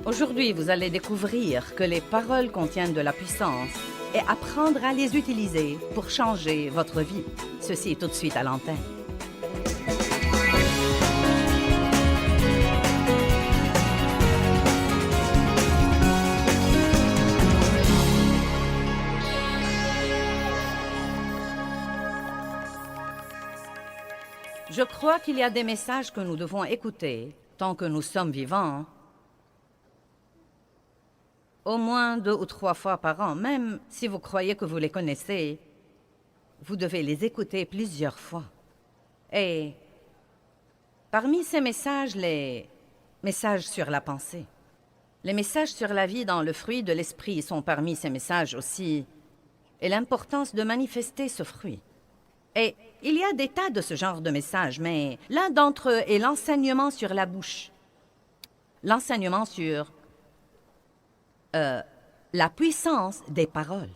Aujourd'hui, vous allez découvrir que les paroles contiennent de la puissance et apprendre à les utiliser pour changer votre vie. Ceci est tout de suite à l'antenne. Je crois qu'il y a des messages que nous devons écouter tant que nous sommes vivants, au moins 2 ou 3 fois par an. Même si vous croyez que vous les connaissez, vous devez les écouter plusieurs fois. Et parmi ces messages, les messages sur la pensée, les messages sur la vie dans le fruit de l'esprit sont parmi ces messages aussi, et l'importance de manifester ce fruit. Et il y a des tas de ce genre de messages, mais l'un d'entre eux est l'enseignement sur la bouche. L'enseignement sur la puissance des paroles.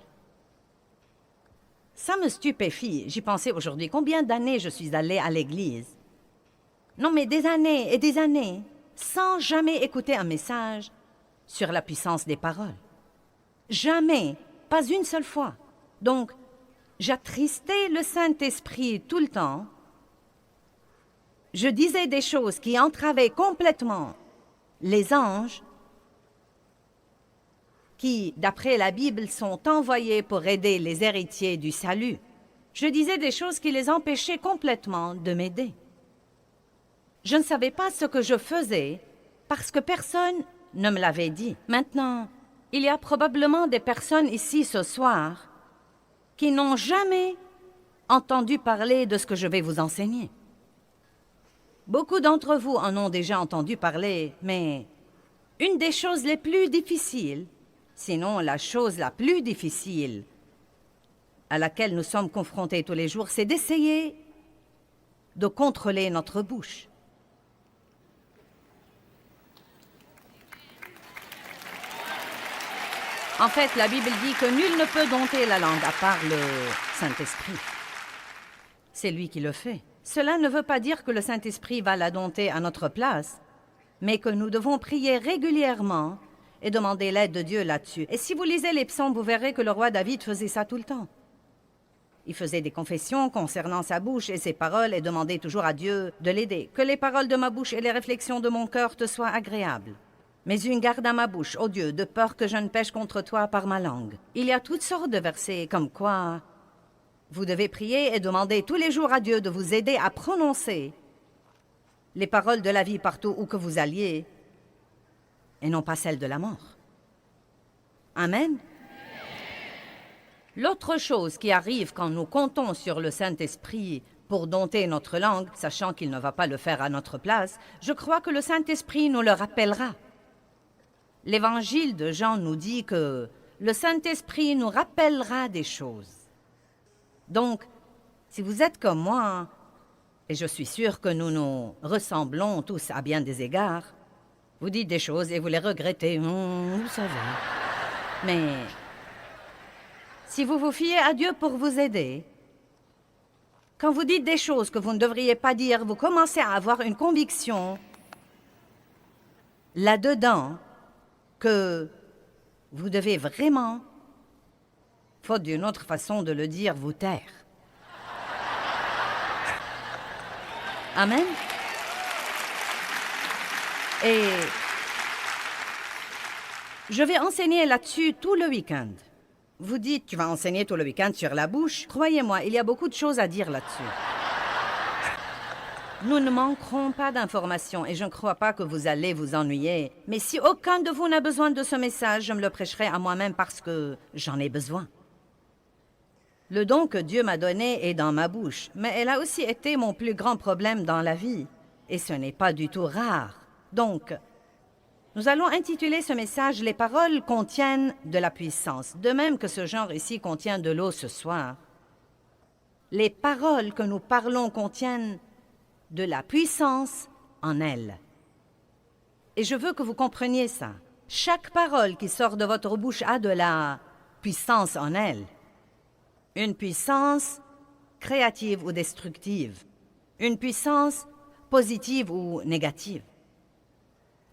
Ça me stupéfie. J'y pensais aujourd'hui. Combien d'années je suis allée à l'église? Non, mais des années et des années, sans jamais écouter un message sur la puissance des paroles. Jamais, pas une seule fois. Donc, j'attristais le Saint-Esprit tout le temps. Je disais des choses qui entravaient complètement les anges qui, d'après la Bible, sont envoyés pour aider les héritiers du salut. Je disais des choses qui les empêchaient complètement de m'aider. Je ne savais pas ce que je faisais parce que personne ne me l'avait dit. Maintenant, il y a probablement des personnes ici ce soir qui n'ont jamais entendu parler de ce que je vais vous enseigner. Beaucoup d'entre vous en ont déjà entendu parler, mais une des choses les plus difficiles, sinon la chose la plus difficile à laquelle nous sommes confrontés tous les jours, c'est d'essayer de contrôler notre bouche. En fait, la Bible dit que nul ne peut dompter la langue à part le Saint-Esprit. C'est lui qui le fait. Cela ne veut pas dire que le Saint-Esprit va la dompter à notre place, mais que nous devons prier régulièrement et demander l'aide de Dieu là-dessus. Et si vous lisez les psaumes, vous verrez que le roi David faisait ça tout le temps. Il faisait des confessions concernant sa bouche et ses paroles et demandait toujours à Dieu de l'aider. Que les paroles de ma bouche et les réflexions de mon cœur te soient agréables. Mais une garde à ma bouche, ô Dieu, de peur que je ne pêche contre toi par ma langue. Il y a toutes sortes de versets comme quoi vous devez prier et demander tous les jours à Dieu de vous aider à prononcer les paroles de la vie partout où que vous alliez et non pas celles de la mort. Amen. L'autre chose qui arrive quand nous comptons sur le Saint-Esprit pour dompter notre langue, sachant qu'il ne va pas le faire à notre place, je crois que le Saint-Esprit nous le rappellera. L'Évangile de Jean nous dit que le Saint-Esprit nous rappellera des choses. Donc, si vous êtes comme moi, et je suis sûre que nous nous ressemblons tous à bien des égards, vous dites des choses et vous les regrettez, vous savez. Mais si vous vous fiez à Dieu pour vous aider, quand vous dites des choses que vous ne devriez pas dire, vous commencez à avoir une conviction là-dedans que vous devez vraiment, faute d'une autre façon de le dire, vous taire. Amen. Et je vais enseigner là-dessus tout le week-end. Vous dites, tu vas enseigner tout le week-end sur la bouche. Croyez-moi, il y a beaucoup de choses à dire là-dessus. Nous ne manquerons pas d'informations et je ne crois pas que vous allez vous ennuyer. Mais si aucun de vous n'a besoin de ce message, je me le prêcherai à moi-même parce que j'en ai besoin. Le don que Dieu m'a donné est dans ma bouche, mais elle a aussi été mon plus grand problème dans la vie. Et ce n'est pas du tout rare. Donc, nous allons intituler ce message « Les paroles contiennent de la puissance », de même que ce genre ici contient de l'eau ce soir. Les paroles que nous parlons contiennent de la puissance en elles. Et je veux que vous compreniez ça. Chaque parole qui sort de votre bouche a de la puissance en elle. Une puissance créative ou destructive. Une puissance positive ou négative.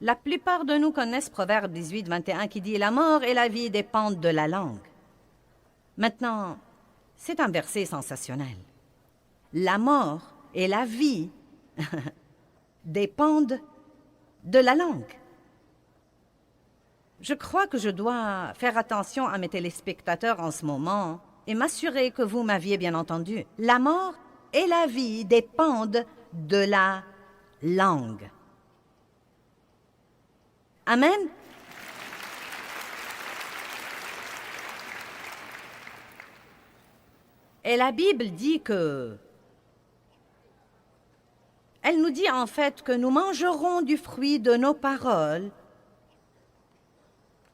La plupart de nous connaissent Proverbe 18, 21 qui dit « La mort et la vie dépendent de la langue ». Maintenant, c'est un verset sensationnel. La mort et la vie dépendent de la langue. Je crois que je dois faire attention à mes téléspectateurs en ce moment et m'assurer que vous m'aviez bien entendu. La mort et la vie dépendent de la langue. Amen. Et la Bible dit que... Elle nous dit en fait que nous mangerons du fruit de nos paroles,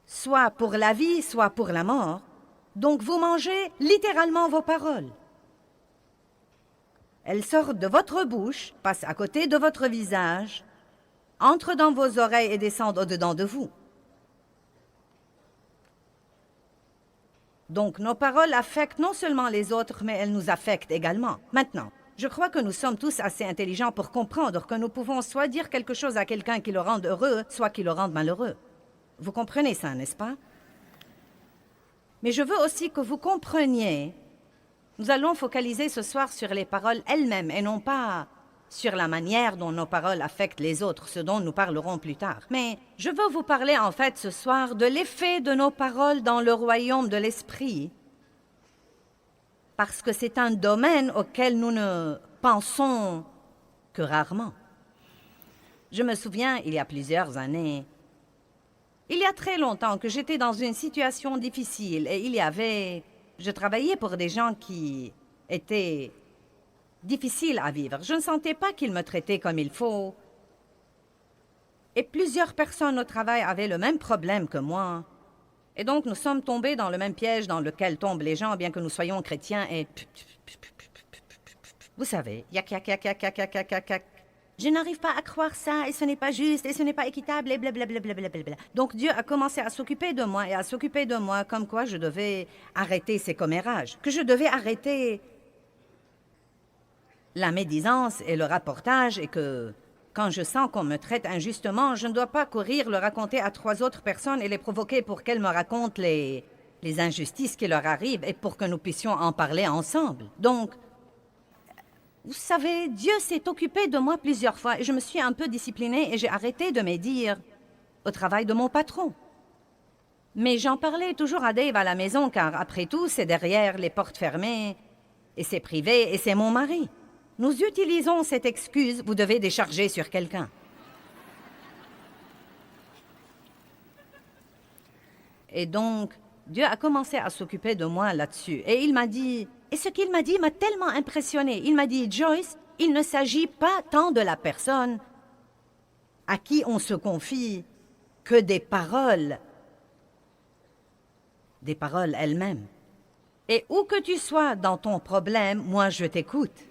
soit pour la vie, soit pour la mort. Donc vous mangez littéralement vos paroles. Elles sortent de votre bouche, passent à côté de votre visage, entrent dans vos oreilles et descendent au-dedans de vous. Donc nos paroles affectent non seulement les autres, mais elles nous affectent également. Maintenant, je crois que nous sommes tous assez intelligents pour comprendre que nous pouvons soit dire quelque chose à quelqu'un qui le rende heureux, soit qui le rende malheureux. Vous comprenez ça, n'est-ce pas? Mais je veux aussi que vous compreniez, nous allons focaliser ce soir sur les paroles elles-mêmes et non pas sur la manière dont nos paroles affectent les autres, ce dont nous parlerons plus tard. Mais je veux vous parler en fait ce soir de l'effet de nos paroles dans le royaume de l'esprit, parce que c'est un domaine auquel nous ne pensons que rarement. Je me souviens, il y a plusieurs années, il y a très longtemps que j'étais dans une situation difficile et je travaillais pour des gens qui étaient difficiles à vivre. Je ne sentais pas qu'ils me traitaient comme il faut. Et plusieurs personnes au travail avaient le même problème que moi. Et donc nous sommes tombés dans le même piège dans lequel tombent les gens, bien que nous soyons chrétiens et... Vous savez, yak, yak, yak, yak, yak, yak, yak, yak, yak. Je n'arrive pas à croire ça, et ce n'est pas juste, et ce n'est pas équitable, et blablabla. Donc Dieu a commencé à s'occuper de moi, et à s'occuper de moi, comme quoi je devais arrêter ces commérages, que je devais arrêter la médisance et le rapportage, et que quand je sens qu'on me traite injustement, je ne dois pas courir le raconter à 3 autres personnes et les provoquer pour qu'elles me racontent les injustices qui leur arrivent, et pour que nous puissions en parler ensemble. Donc, vous savez, Dieu s'est occupé de moi plusieurs fois et je me suis un peu disciplinée et j'ai arrêté de médire au travail de mon patron. Mais j'en parlais toujours à Dave à la maison car, après tout, c'est derrière les portes fermées et c'est privé et c'est mon mari. Nous utilisons cette excuse, vous devez décharger sur quelqu'un. Et donc, Dieu a commencé à s'occuper de moi là-dessus et il m'a dit... Et ce qu'il m'a dit m'a tellement impressionné. Il m'a dit, Joyce, il ne s'agit pas tant de la personne à qui on se confie que des paroles elles-mêmes. Et où que tu sois dans ton problème, moi je t'écoute.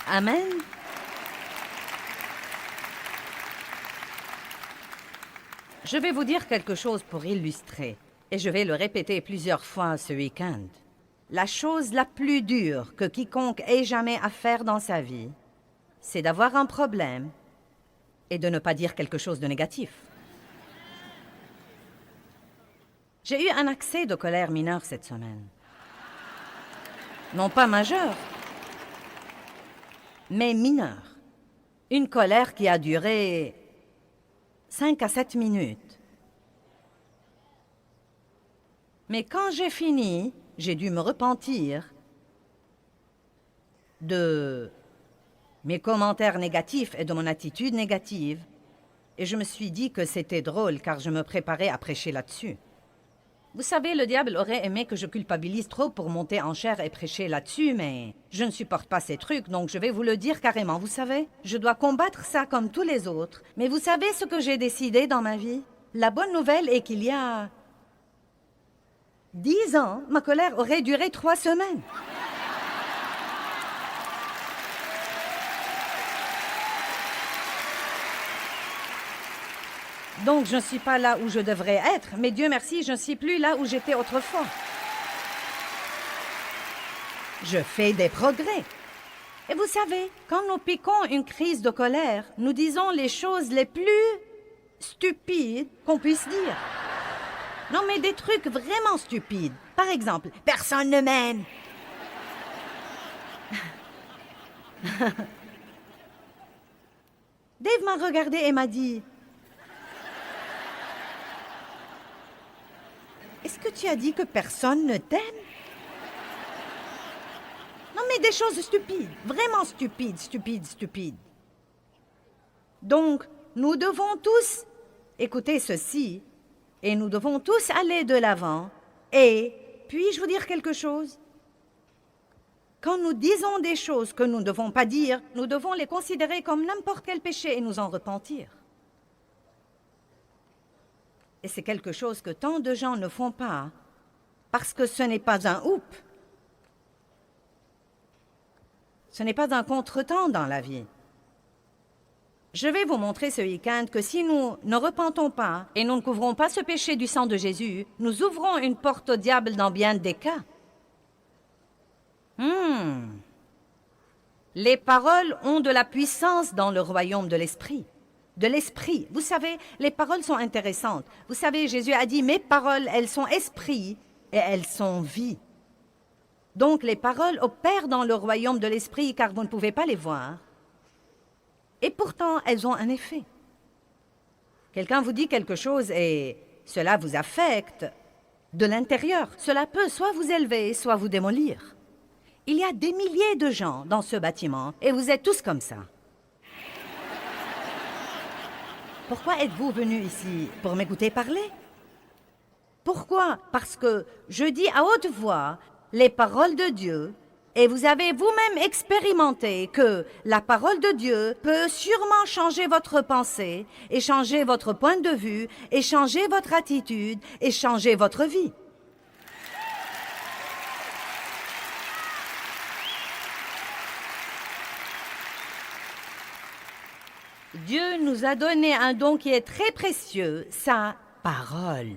Amen. Je vais vous dire quelque chose pour illustrer, et je vais le répéter plusieurs fois ce week-end. La chose la plus dure que quiconque ait jamais à faire dans sa vie, c'est d'avoir un problème et de ne pas dire quelque chose de négatif. J'ai eu un accès de colère mineure cette semaine. Non pas majeur, mais mineur. Une colère qui a duré 5 à 7 minutes. Mais quand j'ai fini, j'ai dû me repentir de mes commentaires négatifs et de mon attitude négative. Et je me suis dit que c'était drôle car je me préparais à prêcher là-dessus. Vous savez, le diable aurait aimé que je culpabilise trop pour monter en chair et prêcher là-dessus, mais je ne supporte pas ces trucs, donc je vais vous le dire carrément, vous savez. Je dois combattre ça comme tous les autres. Mais vous savez ce que j'ai décidé dans ma vie? La bonne nouvelle est qu'il y a 10 ans, ma colère aurait duré 3 semaines. Donc, je ne suis pas là où je devrais être, mais Dieu merci, je ne suis plus là où j'étais autrefois. Je fais des progrès. Et vous savez, quand nous piquons une crise de colère, nous disons les choses les plus stupides qu'on puisse dire. Non, mais des trucs vraiment stupides. Par exemple, « Personne ne m'aime ». Dave m'a regardé et m'a dit « Est-ce que tu as dit que personne ne t'aime ?» Non, mais des choses stupides, vraiment stupides, stupides, stupides. Donc, nous devons tous écouter ceci et nous devons tous aller de l'avant. Et puis-je vous dire quelque chose? Quand nous disons des choses que nous ne devons pas dire, nous devons les considérer comme n'importe quel péché et nous en repentir. Et c'est quelque chose que tant de gens ne font pas, parce que ce n'est pas un oup. Ce n'est pas un contretemps dans la vie. Je vais vous montrer ce week-end que si nous ne repentons pas et nous ne couvrons pas ce péché du sang de Jésus, nous ouvrons une porte au diable dans bien des cas. Les paroles ont de la puissance dans le royaume de l'esprit. De l'esprit. Vous savez, les paroles sont intéressantes. Vous savez, Jésus a dit, mes paroles, elles sont esprit et elles sont vie. Donc les paroles opèrent dans le royaume de l'esprit car vous ne pouvez pas les voir. Et pourtant, elles ont un effet. Quelqu'un vous dit quelque chose et cela vous affecte de l'intérieur. Cela peut soit vous élever, soit vous démolir. Il y a des milliers de gens dans ce bâtiment et vous êtes tous comme ça. Pourquoi êtes-vous venus ici? Pour m'écouter parler? Pourquoi? Parce que je dis à haute voix les paroles de Dieu et vous avez vous-même expérimenté que la parole de Dieu peut sûrement changer votre pensée et changer votre point de vue et changer votre attitude et changer votre vie. Dieu nous a donné un don qui est très précieux, sa parole.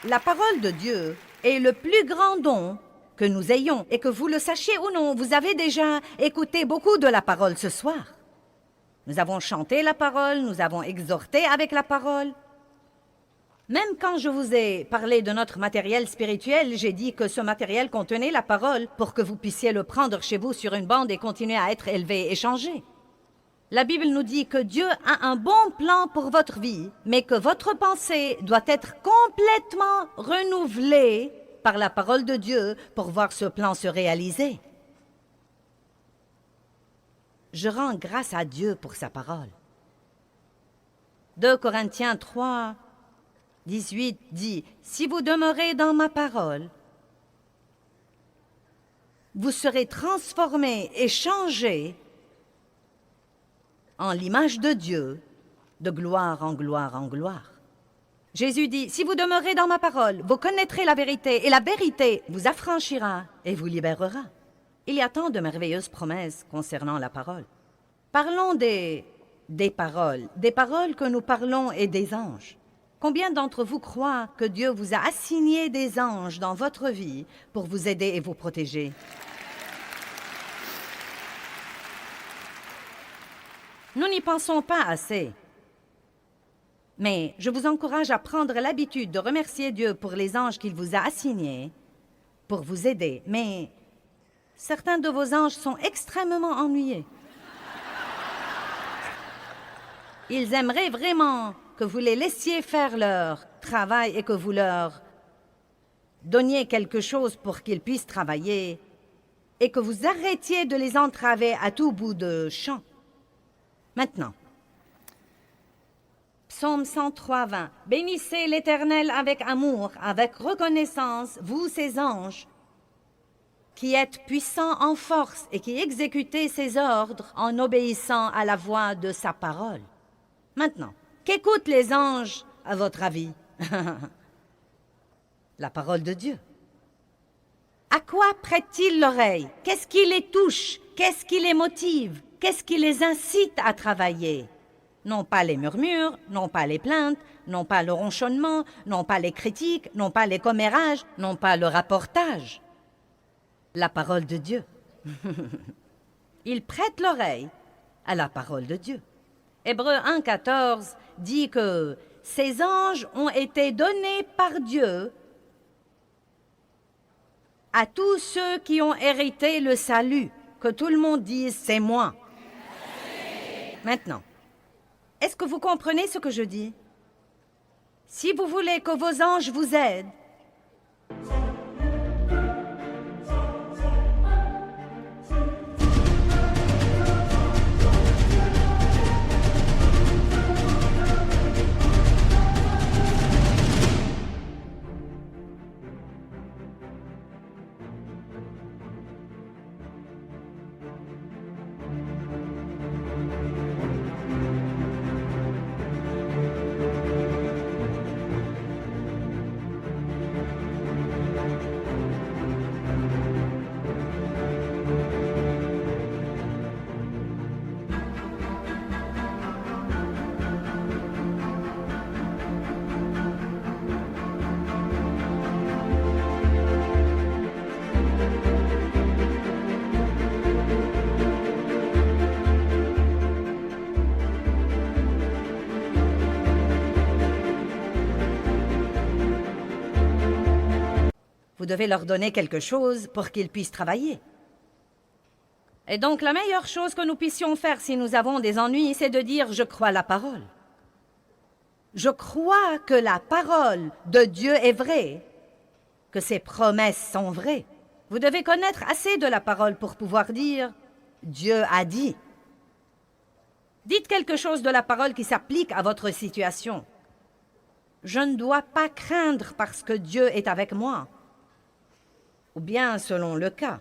La parole de Dieu est le plus grand don que nous ayons. Et que vous le sachiez ou non, vous avez déjà écouté beaucoup de la parole ce soir. Nous avons chanté la parole, nous avons exhorté avec la parole. Même quand je vous ai parlé de notre matériel spirituel, j'ai dit que ce matériel contenait la parole pour que vous puissiez le prendre chez vous sur une bande et continuer à être élevé et changé. La Bible nous dit que Dieu a un bon plan pour votre vie, mais que votre pensée doit être complètement renouvelée par la parole de Dieu pour voir ce plan se réaliser. Je rends grâce à Dieu pour sa parole. 2 Corinthiens 3, 18 dit, « Si vous demeurez dans ma parole, vous serez transformés et changés en l'image de Dieu, de gloire en gloire en gloire. » Jésus dit, « Si vous demeurez dans ma parole, vous connaîtrez la vérité, et la vérité vous affranchira et vous libérera. » Il y a tant de merveilleuses promesses concernant la parole. Parlons des paroles que nous parlons et des anges. Combien d'entre vous croient que Dieu vous a assigné des anges dans votre vie pour vous aider et vous protéger? Nous n'y pensons pas assez. Mais je vous encourage à prendre l'habitude de remercier Dieu pour les anges qu'il vous a assignés pour vous aider. Mais certains de vos anges sont extrêmement ennuyés. Ils aimeraient vraiment que vous les laissiez faire leur travail et que vous leur donniez quelque chose pour qu'ils puissent travailler et que vous arrêtiez de les entraver à tout bout de champ. Maintenant, Psaume 103, 20. « Bénissez l'Éternel avec amour, avec reconnaissance, vous ses anges, qui êtes puissants en force et qui exécutez ses ordres en obéissant à la voix de sa parole. » Maintenant, qu'écoutent les anges, à votre avis? La parole de Dieu. À quoi prêtent-ils l'oreille? Qu'est-ce qui les touche? Qu'est-ce qui les motive? Qu'est-ce qui les incite à travailler? Non pas les murmures, non pas les plaintes, non pas le ronchonnement, non pas les critiques, non pas les commérages, non pas le rapportage. La parole de Dieu. Ils prêtent l'oreille à la parole de Dieu. Hébreux 1,14 dit que ces anges ont été donnés par Dieu à tous ceux qui ont hérité le salut. Que tout le monde dise « c'est moi ». Maintenant, est-ce que vous comprenez ce que je dis? Si vous voulez que vos anges vous aident, vous devez leur donner quelque chose pour qu'ils puissent travailler. Et donc, la meilleure chose que nous puissions faire si nous avons des ennuis, c'est de dire « je crois la parole ». Je crois que la parole de Dieu est vraie, que ses promesses sont vraies. Vous devez connaître assez de la parole pour pouvoir dire « Dieu a dit ». Dites quelque chose de la parole qui s'applique à votre situation. Je ne dois pas craindre parce que Dieu est avec moi. Ou bien, selon le cas,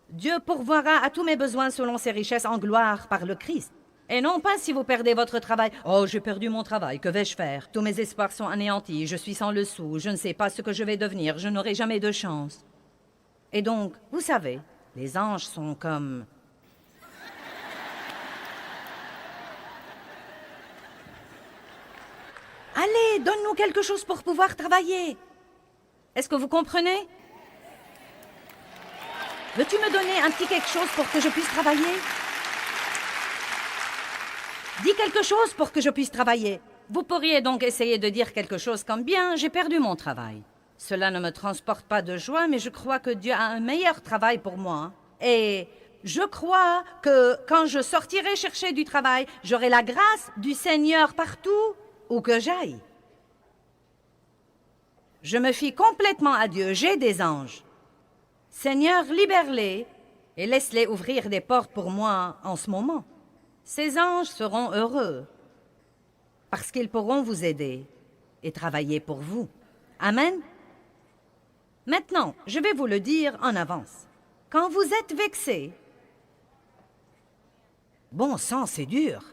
Dieu pourvoira à tous mes besoins selon ses richesses en gloire par le Christ. Et non pas si vous perdez votre travail. « Oh, j'ai perdu mon travail, que vais-je faire? Tous mes espoirs sont anéantis, je suis sans le sou, je ne sais pas ce que je vais devenir, je n'aurai jamais de chance. » Et donc, vous savez, les anges sont comme... Allez, donne-nous quelque chose pour pouvoir travailler. Est-ce que vous comprenez? Veux-tu me donner un petit quelque chose pour que je puisse travailler? Dis quelque chose pour que je puisse travailler. Vous pourriez donc essayer de dire quelque chose comme « Bien, j'ai perdu mon travail. Cela ne me transporte pas de joie, mais je crois que Dieu a un meilleur travail pour moi. Et je crois que quand je sortirai chercher du travail, j'aurai la grâce du Seigneur partout où que j'aille. Je me fie complètement à Dieu, j'ai des anges. Seigneur, libère-les et laisse-les ouvrir des portes pour moi en ce moment. Ces anges seront heureux parce qu'ils pourront vous aider et travailler pour vous. Amen. Maintenant, je vais vous le dire en avance. Quand vous êtes vexé, bon sang, c'est dur.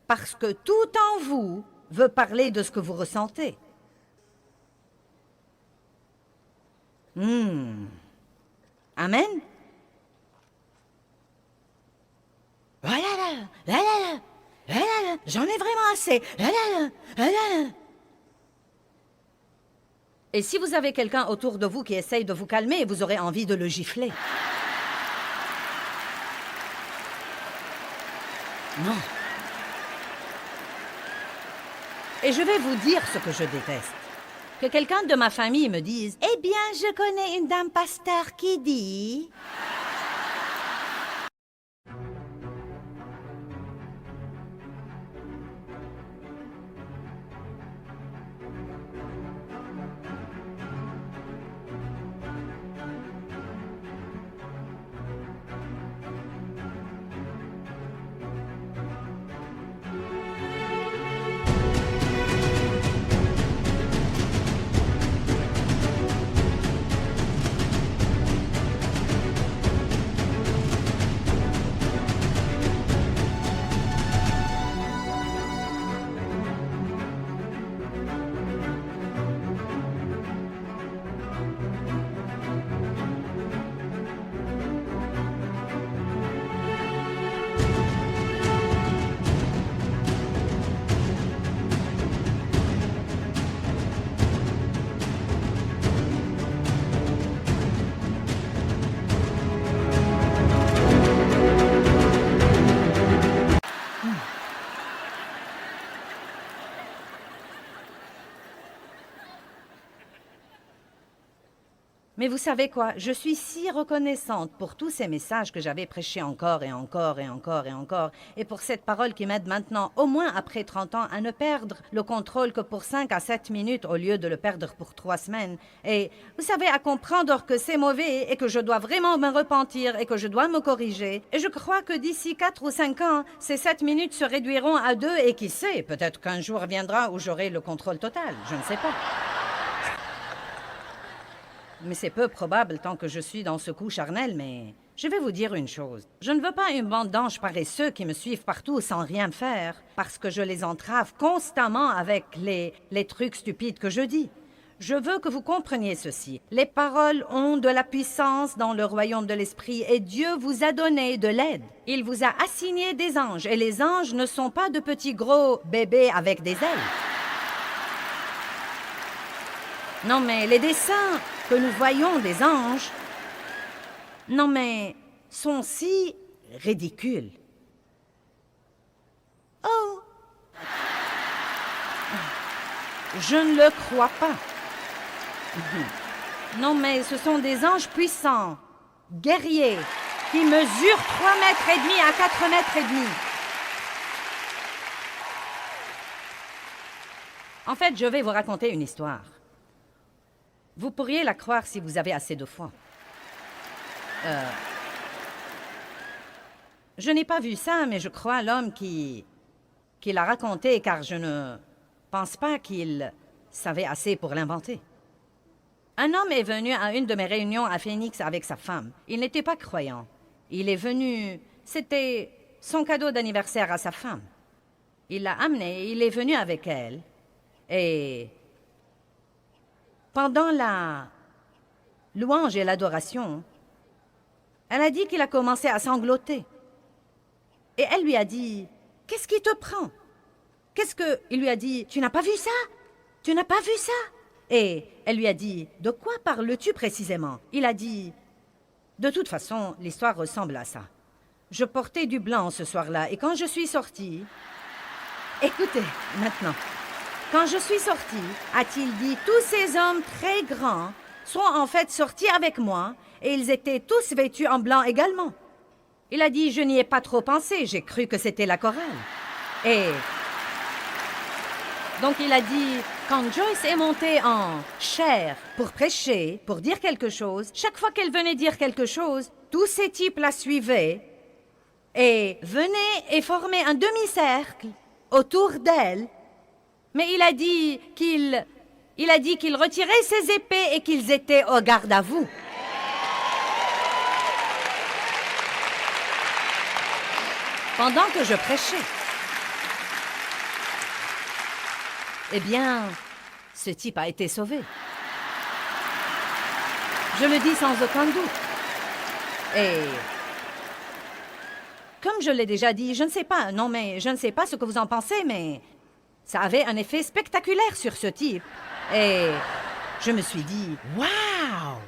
Parce que tout en vous veut parler de ce que vous ressentez. Amen. J'en ai vraiment assez. Et si vous avez quelqu'un autour de vous qui essaye de vous calmer, vous aurez envie de le gifler. Non. Et je vais vous dire ce que je déteste. Que quelqu'un de ma famille me dise « Eh bien, je connais une dame pasteur qui dit... » Mais vous savez quoi? Je suis si reconnaissante pour tous ces messages que j'avais prêchés encore et encore et encore et encore, et pour cette parole qui m'aide maintenant, au moins après 30 ans, à ne perdre le contrôle que pour 5 à 7 minutes au lieu de le perdre pour 3 semaines. Et vous savez, à comprendre que c'est mauvais et que je dois vraiment me repentir et que je dois me corriger. Et je crois que d'ici 4 ou 5 ans, ces 7 minutes se réduiront à 2 et qui sait, peut-être qu'un jour viendra où j'aurai le contrôle total. Je ne sais pas. Mais c'est peu probable tant que je suis dans ce coup charnel, mais je vais vous dire une chose. Je ne veux pas une bande d'anges paresseux qui me suivent partout sans rien faire, parce que je les entrave constamment avec les trucs stupides que je dis. Je veux que vous compreniez ceci. Les paroles ont de la puissance dans le royaume de l'esprit et Dieu vous a donné de l'aide. Il vous a assigné des anges et les anges ne sont pas de petits gros bébés avec des ailes. Non, mais les dessins que nous voyons des anges, non, mais sont si ridicules. Oh! Je ne le crois pas. Non, mais ce sont des anges puissants, guerriers, qui mesurent 3 mètres et demi à 4 mètres et demi. En fait, je vais vous raconter une histoire. Vous pourriez la croire si vous avez assez de foi. Je n'ai pas vu ça, mais je crois l'homme qui l'a raconté, car je ne pense pas qu'il savait assez pour l'inventer. Un homme est venu à une de mes réunions à Phoenix avec sa femme. Il n'était pas croyant. Il est venu... C'était son cadeau d'anniversaire à sa femme. Il l'a amené, il est venu avec elle. Et... pendant la louange et l'adoration, elle a dit qu'il a commencé à sangloter. Et elle lui a dit, « Qu'est-ce qui te prend? » Il lui a dit, « Tu n'as pas vu ça? Tu n'as pas vu ça? » Et elle lui a dit, « De quoi parles-tu précisément? » Il a dit, « De toute façon, l'histoire ressemble à ça. Je portais du blanc ce soir-là, et quand je suis sortie... » Écoutez, maintenant... Quand je suis sortie, a-t-il dit, tous ces hommes très grands sont en fait sortis avec moi et ils étaient tous vêtus en blanc également. Il a dit, je n'y ai pas trop pensé, j'ai cru que c'était la chorale. Et donc il a dit, quand Joyce est montée en chair pour prêcher, pour dire quelque chose, chaque fois qu'elle venait dire quelque chose, tous ces types la suivaient et venaient et formaient un demi-cercle autour d'elle. Mais il a dit qu'il retirait ses épées et qu'ils étaient au garde à vous. Pendant que je prêchais. Eh bien, ce type a été sauvé. Je le dis sans aucun doute. Et comme je l'ai déjà dit, je ne sais pas, non mais je ne sais pas ce que vous en pensez, mais... ça avait un effet spectaculaire sur ce type. Et je me suis dit, « Waouh!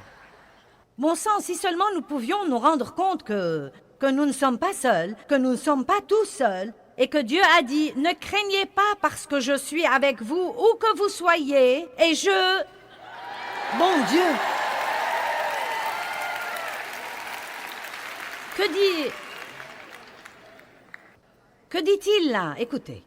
Bon sang, si seulement nous pouvions nous rendre compte que nous ne sommes pas seuls, que nous ne sommes pas tous seuls, et que Dieu a dit, ne craignez pas parce que je suis avec vous, où que vous soyez, et je... Bon Dieu! Que dit-il là? Écoutez.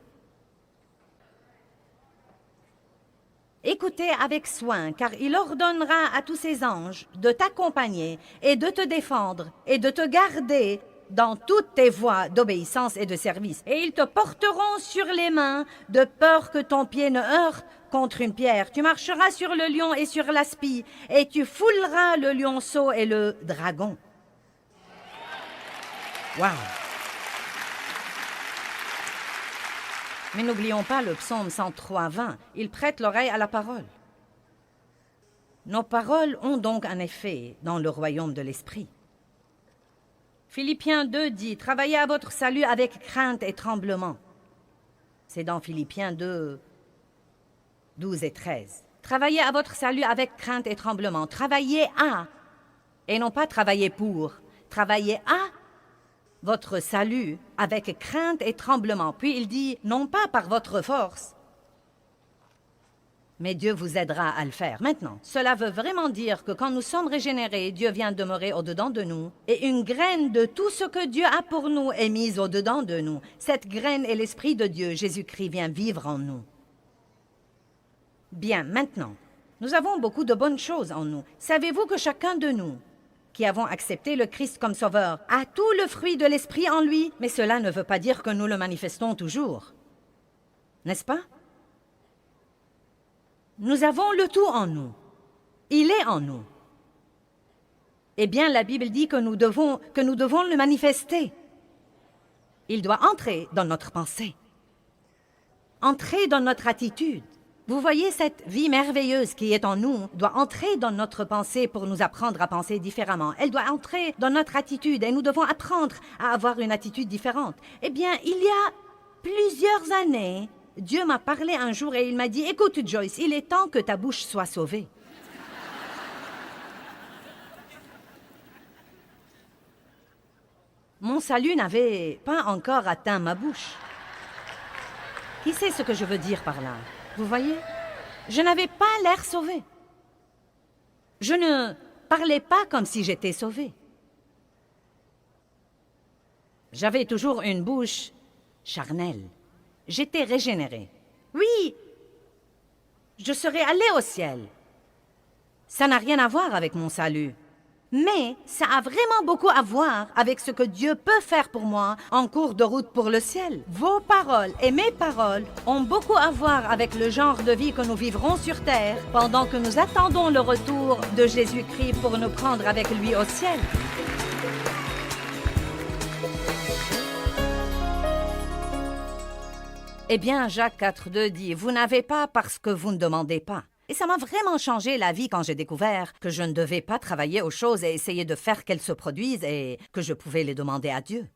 Écoutez avec soin, car il ordonnera à tous ses anges de t'accompagner et de te défendre et de te garder dans toutes tes voies d'obéissance et de service. Et ils te porteront sur les mains de peur que ton pied ne heurte contre une pierre. Tu marcheras sur le lion et sur l'aspi, et tu fouleras le lionceau et le dragon. Wow! Mais n'oublions pas le psaume 103:20. Il prête l'oreille à la parole. Nos paroles ont donc un effet dans le royaume de l'esprit. Philippiens 2 dit, « Travaillez à votre salut avec crainte et tremblement. » C'est dans Philippiens 2, 12 et 13. Travaillez à votre salut avec crainte et tremblement. Travaillez à, et non pas travailler pour. Travaillez à votre salut avec crainte et tremblement. Puis il dit, non pas par votre force, Mais Dieu vous aidera à le faire. Maintenant, cela veut vraiment dire que quand nous sommes régénérés, Dieu vient demeurer au-dedans de nous. Et une graine de tout ce que Dieu a pour nous est mise au-dedans de nous. Cette graine est l'Esprit de Dieu. Jésus-Christ vient vivre en nous. Bien, maintenant, nous avons beaucoup de bonnes choses en nous. Savez-vous que chacun de nous, qui avons accepté le Christ comme sauveur, a tout le fruit de l'Esprit en lui? Mais cela ne veut pas dire que nous le manifestons toujours. N'est-ce pas? Nous avons le tout en nous. Il est en nous. Eh bien, la Bible dit que nous devons le manifester. Il doit entrer dans notre pensée, entrer dans notre attitude. Vous voyez, cette vie merveilleuse qui est en nous doit entrer dans notre pensée pour nous apprendre à penser différemment. Elle doit entrer dans notre attitude et nous devons apprendre à avoir une attitude différente. Eh bien, il y a plusieurs années, Dieu m'a parlé un jour et il m'a dit « Écoute, Joyce, il est temps que ta bouche soit sauvée. » Mon salut n'avait pas encore atteint ma bouche. Qui sait ce que je veux dire par là? Vous voyez? Je n'avais pas l'air sauvé. Je ne parlais pas comme si j'étais sauvé. J'avais toujours une bouche charnelle. J'étais régénéré. Oui, je serais allé au ciel. Ça n'a rien à voir avec mon salut. Mais ça a vraiment beaucoup à voir avec ce que Dieu peut faire pour moi en cours de route pour le ciel. Vos paroles et mes paroles ont beaucoup à voir avec le genre de vie que nous vivrons sur terre pendant que nous attendons le retour de Jésus-Christ pour nous prendre avec lui au ciel. Eh bien, Jacques 4,2 dit « Vous n'avez pas parce que vous ne demandez pas ». Et ça m'a vraiment changé la vie quand j'ai découvert que je ne devais pas travailler aux choses et essayer de faire qu'elles se produisent et que je pouvais les demander à Dieu.